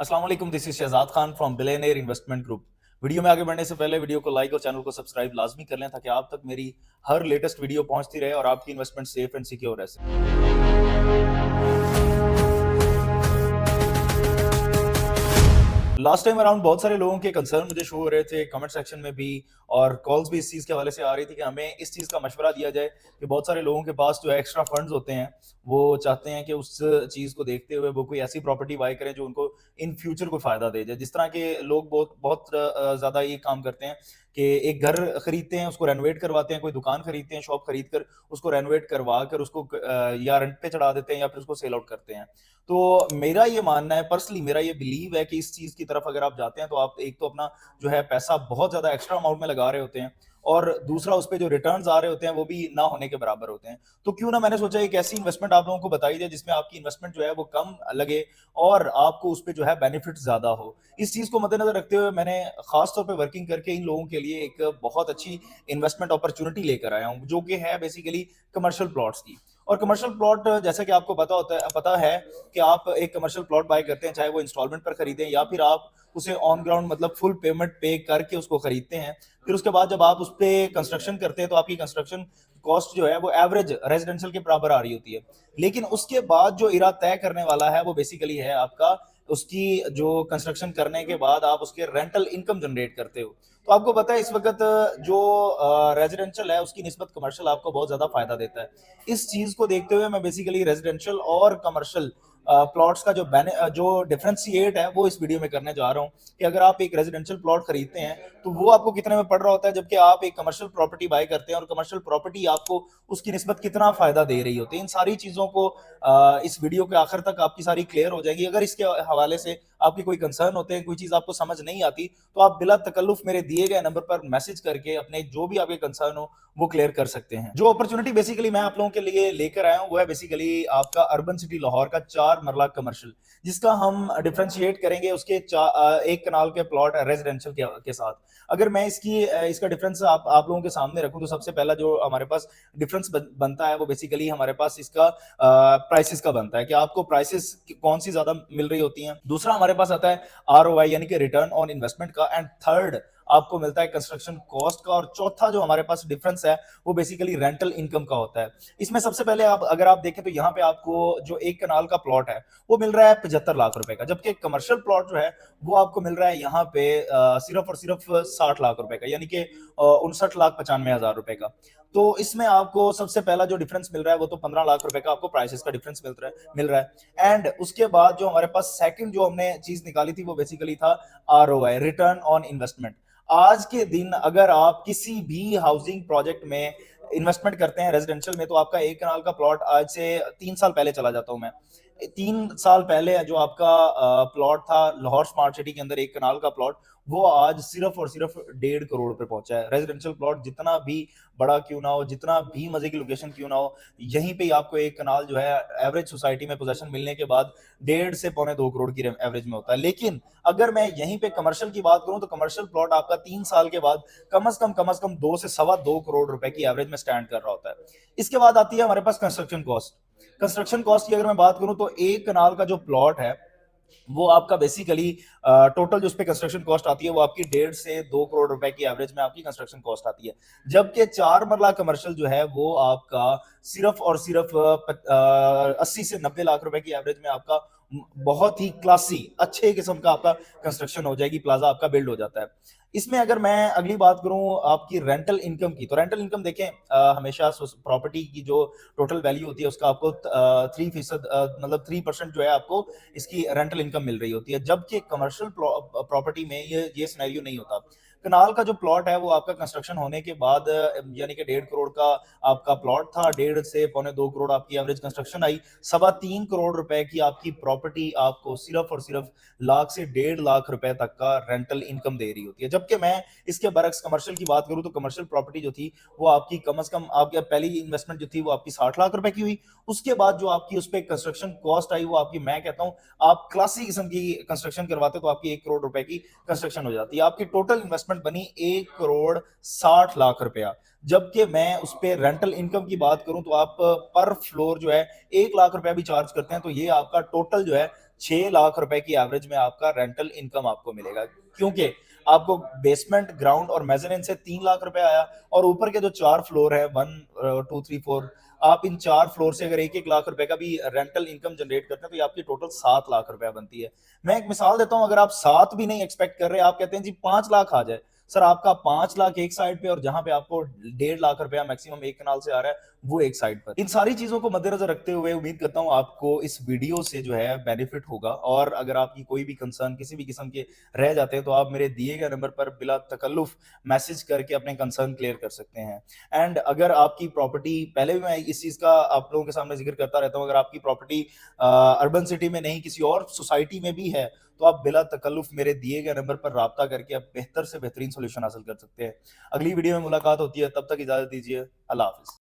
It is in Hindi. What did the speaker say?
अस्सलाम वालेकुम, this is Shahzad Khan from billionaire investment group. Video में आगे बढ़ने से पहले वीडियो को लाइक और चैनल को सब्सक्राइब लाजमी कर लें ताकि आप तक मेरी हर लेटेस्ट वीडियो पहुंचती रहे और आपकी इन्वेस्टमेंट सेफ एंड सिक्योर रह सके। लास्ट टाइम अराउंड बहुत सारे लोगों के कंसर्न मुझे शो हो रहे थे कमेंट सेक्शन में भी, और कॉल्स भी इस चीज़ के हवाले से आ रही थी कि हमें इस चीज़ का मशवरा दिया जाए कि बहुत सारे लोगों के पास जो एक्स्ट्रा फंड्स होते हैं वो चाहते हैं कि उस चीज़ को देखते हुए वो कोई ऐसी प्रॉपर्टी बाय करें जो उनको इन फ्यूचर को फ़ायदा दे जाए। जिस तरह के लोग बहुत बहुत ज़्यादा ये काम करते हैं कि एक घर खरीदते हैं, उसको रेनोवेट करवाते हैं, कोई दुकान खरीदते हैं, शॉप खरीद कर उसको रेनोवेट करवा कर उसको या रेंट पे चढ़ा देते हैं या फिर उसको सेल आउट करते हैं। तो मेरा ये मानना है, पर्सनली मेरा ये बिलीव है कि इस चीज़ की तरफ अगर आप जाते हैं तो आप एक तो अपना जो है पैसा बहुत ज़्यादा एक्स्ट्रा अमाउंट में लगा रहे होते हैं, और दूसरा उस पे जो रिटर्न्स आ रहे होते हैं वो भी ना होने के बराबर होते हैं। तो क्यों ना मैंने सोचा एक ऐसी इन्वेस्टमेंट आप लोगों को बताई जाए जिसमें आपकी इन्वेस्टमेंट जो है वो कम लगे और आपको उस पे जो है बेनिफिट ज़्यादा हो। इस चीज़ को मद्देनज़र रखते हुए मैंने खास तौर पे वर्किंग करके इन लोगों के लिए एक बहुत अच्छी इन्वेस्टमेंट अपॉर्च्युनिटी लेकर आया हूँ, जो कि है बेसिकली कमर्शियल प्लॉट्स की। और कमर्शियल प्लॉट जैसा कि आपको पता है कि आप एक कमर्शियल प्लॉट बाय करते हैं, चाहे वो इंस्टॉलमेंट पर खरीदें या फिर आप उसे ऑन ग्राउंड मतलब फुल पेमेंट पे करके उसको खरीदते हैं। फिर उसके बाद जब आप उस पे कंस्ट्रक्शन करते हैं तो आपकी कंस्ट्रक्शन कॉस्ट जो है वो एवरेज रेजिडेंशियल के बराबर आ रही होती है। लेकिन उसके बाद जो इरा तय करने वाला है वो बेसिकली है आपका, उसकी जो कंस्ट्रक्शन करने के बाद आप उसके रेंटल इनकम जनरेट करते हो। तो आपको पता है इस वक्त जो रेजिडेंशियल है उसकी निस्बत कमर्शियल आपको बहुत ज्यादा फायदा देता है। इस चीज को देखते हुए मैं बेसिकली रेजिडेंशियल और कमर्शियल प्लॉट्स का जो डिफरेंशिएट है वो इस वीडियो में करने जा रहा हूँ कि अगर आप एक रेजिडेंशियल प्लॉट खरीदते हैं तो वो आपको कितने में पड़ रहा होता है, जबकि आप एक कमर्शियल प्रॉपर्टी बाय करते हैं और कमर्शियल प्रॉपर्टी आपको उसकी निस्बत कितना फायदा दे रही होती है। इन सारी चीजों को इस वीडियो के आखिर तक आपकी सारी क्लियर हो जाएगी। अगर इसके हवाले से आपकी कोई कंसर्न होते हैं, कोई चीज आपको समझ नहीं आती, तो आप बिला तकल्लुफ मेरे दिए गए नंबर पर मैसेज करके अपने जो भी आपके कंसर्न हो वो क्लियर कर सकते हैं। जो अपॉर्चुनिटी बेसिकली मैं आप लोगों के लिए लेकर आया हूँ वो है बेसिकली आपका अर्बन सिटी लाहौर का 4 मरला कमर्शियल, जिसका हम डिफरेंशिएट करेंगे उसके एक कनाल के प्लॉट रेजिडेंशियल के साथ। अगर मैं इसका डिफरेंस आप लोगों के सामने रखूं तो सबसे पहला जो हमारे पास डिफरेंस बनता है वो बेसिकली हमारे पास इसका प्राइसेस का बनता है कि आपको प्राइसेस कौन सी ज्यादा मिल रही होती हैं। दूसरा हमारे पास आता है आरओआई यानी कि रिटर्न ऑन इन्वेस्टमेंट का, एंड थर्ड आपको मिलता है कंस्ट्रक्शन कॉस्ट का, और चौथा जो हमारे पास डिफरेंस है वो बेसिकली रेंटल इनकम का होता है। इसमें सबसे पहले आप अगर आप देखें तो यहाँ पे आपको जो एक कनाल का प्लॉट है वो मिल रहा है 75 लाख रुपए का, जबकि कमर्शियल प्लॉट जो है वो आपको मिल रहा है यहाँ पे सिर्फ और सिर्फ 60 लाख रुपए का, यानी कि 59,95,000 रुपए का। तो इसमें आपको सबसे पहला जो डिफरेंस मिल रहा है वो तो 15 लाख रुपए का आपको प्राइसेस का डिफरेंस मिल रहा है। एंड उसके बाद जो हमारे पास सेकंड जो हमने चीज निकाली थी वो बेसिकली था आरओआई, रिटर्न ऑन इन्वेस्टमेंट। आज के दिन अगर आप किसी भी हाउसिंग प्रोजेक्ट में इन्वेस्टमेंट करते हैं रेजिडेंशियल में, तो आपका एक कनाल का प्लॉट आज से 3 साल पहले चला जाता हूं मैं, 3 साल पहले जो आपका प्लॉट था लाहौर स्मार्ट सिटी के अंदर एक कनाल का प्लॉट, वो आज सिर्फ और सिर्फ 1.5 करोड़ पे पहुंचा है। रेजिडेंशियल प्लॉट जितना भी बड़ा क्यों ना हो, जितना भी मजे की लोकेशन क्यों ना हो, यहीं पे आपको एक कनाल जो है एवरेज सोसाइटी में पोजेशन मिलने के बाद 1.5 से 2 करोड़ की एवरेज में होता है। लेकिन अगर मैं यहीं पे कमर्शियल की बात करूं तो कमर्शियल प्लॉट आपका 3 साल के बाद कम से कम 2 से 2.25 करोड़ रुपए की एवरेज में स्टैंड कर रहा होता है। इसके बाद आती है हमारे पास कंस्ट्रक्शन कॉस्ट। कंस्ट्रक्शन कॉस्ट की अगर मैं बात करूं तो एक कनाल का जो प्लॉट है वो आपका बेसिकली टोटल जो उस पे कंस्ट्रक्शन कॉस्ट आती है वो आपकी 1.5 से 2 करोड़ रुपए की एवरेज में आपकी कंस्ट्रक्शन कॉस्ट आती है। जबकि 4 मरला कमर्शियल जो है वो आपका सिर्फ और सिर्फ 80 से 90 लाख रुपए की एवरेज में आपका बहुत ही क्लासी अच्छे किस्म का आपका कंस्ट्रक्शन हो जाएगी, प्लाजा आपका बिल्ड हो जाता है। इसमें अगर मैं अगली बात करूं आपकी रेंटल इनकम की, तो रेंटल इनकम देखें हमेशा प्रॉपर्टी की जो टोटल वैल्यू होती है उसका आपको 3% मतलब 3% जो है आपको इसकी रेंटल इनकम मिल रही होती है, जबकि कमर्शियल प्रॉपर्टी में ये सिनेरियो नहीं होता। कनाल का जो प्लॉट है वो आपका कंस्ट्रक्शन होने के बाद यानी कि 1.5 करोड़ का आपका प्लॉट था, 1.5 से 2.25 करोड़ आपकी एवरेज कंस्ट्रक्शन आई, 3.25 करोड़ रुपए की आपकी प्रॉपर्टी आपको सिर्फ और सिर्फ लाख से 1.5 लाख रुपए तक का रेंटल इनकम दे रही होती है। जबकि मैं इसके बरक्स कमर्शियल की बात करूं तो कमर्शियल प्रॉपर्टी जो थी वो आपकी कम से कम आपकी पहली इन्वेस्टमेंट जो थी वो आपकी 60 लाख रुपए की हुई। उसके बाद जो आपकी उस पर कंस्ट्रक्शन कॉस्ट आई वो आपकी, मैं कहता हूं आप क्लासिक किस्म की कंस्ट्रक्शन करवाते तो आपकी 1 करोड़ रुपए की कंस्ट्रक्शन हो जाती है। आपकी टोटल इन्वेस्टमेंट बनी 1 करोड़ 60 लाख रुपया। जबकि मैं उस पर रेंटल इनकम की बात करूं तो आप पर फ्लोर जो है 1 लाख रुपया भी चार्ज करते हैं, तो ये आपका टोटल जो है 6 लाख रुपए की एवरेज में आपका रेंटल इनकम आपको मिलेगा, क्योंकि आपको बेसमेंट, ग्राउंड और मेजरिन से 3 लाख रुपए आया, और ऊपर के जो 4 फ्लोर है, 1 2 3 4, आप इन 4 फ्लोर से अगर 1 1 लाख रुपए का भी रेंटल इनकम जनरेट करते हैं तो ये आपकी टोटल 7 लाख रुपए बनती है। मैं एक मिसाल देता हूं, अगर आप 7 भी नहीं एक्सपेक्ट कर रहे, आप कहते हैं जी 5 लाख आ जाए, सर आपका 5 लाख एक साइड पे, और जहां पे आपको 1.5 लाख रुपया मैक्सिमम एक कनाल से आ रहा है वो एक साइड पर। इन सारी चीजों को मद्देनजर रखते हुए उम्मीद करता हूं आपको इस वीडियो से जो है बेनिफिट होगा, और अगर आपकी कोई भी कंसर्न किसी भी किस्म के रह जाते हैं तो आप मेरे दिए गए नंबर पर बिला तकल्लुफ मैसेज करके अपने कंसर्न क्लियर कर सकते हैं। एंड अगर आपकी प्रॉपर्टी, पहले भी मैं इस चीज का आप लोगों के सामने जिक्र करता रहता हूं, अगर आपकी प्रॉपर्टी अर्बन सिटी में नहीं किसी और सोसाइटी में भी है तो आप बिला तकल्लुफ मेरे दिए गए नंबर पर राब्ता करके आप बेहतर से बेहतरीन सोल्यूशन हासिल कर सकते हैं। अगली वीडियो में मुलाकात होती है, तब तक इजाजत दीजिए। अल्लाह हाफिज।